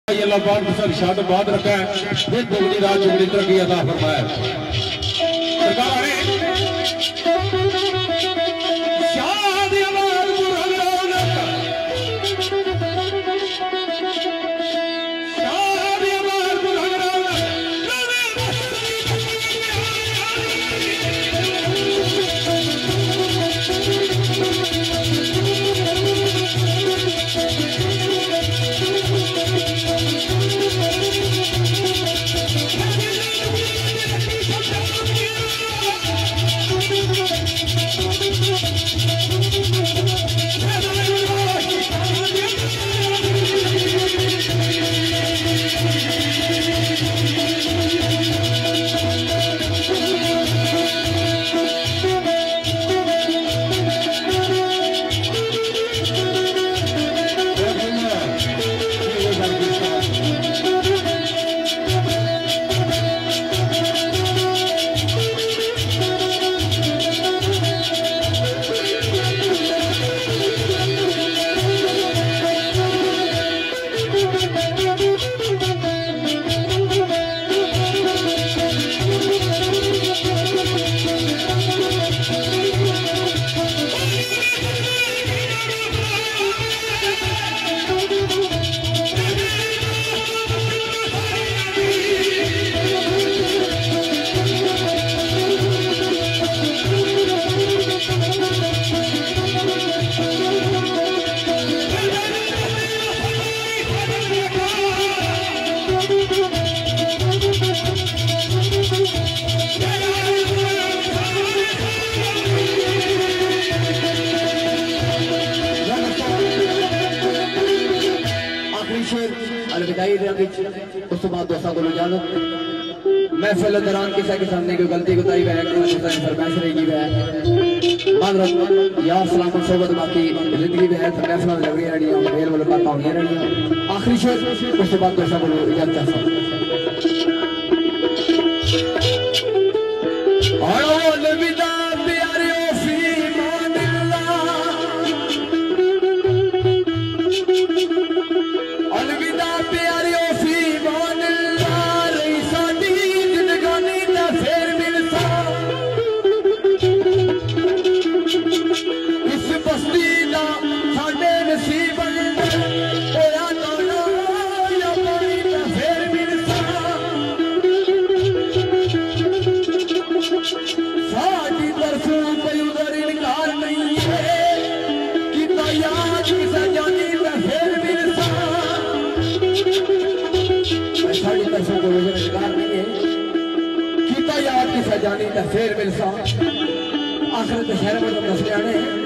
अल्लाह पाक की इरशाद बात रखा है फिर दुगनी रात चुगनी तरक्की अता फरमाया। सरकार उस तो बाद दोस्तों को इजाजत महफिल दौरान किसी के सामने कोई गलती कोताही है फरमाइश रहेगी है या सलामत सोबत बाकी जिंदगी में है तो महफिल लग रही रही मेल वाले बात होनी रही आखिरी शेर उस तो बाद दोस्तों को इजाजत जानी तो फिर मिलसा आखिर दशहरे में मसले आने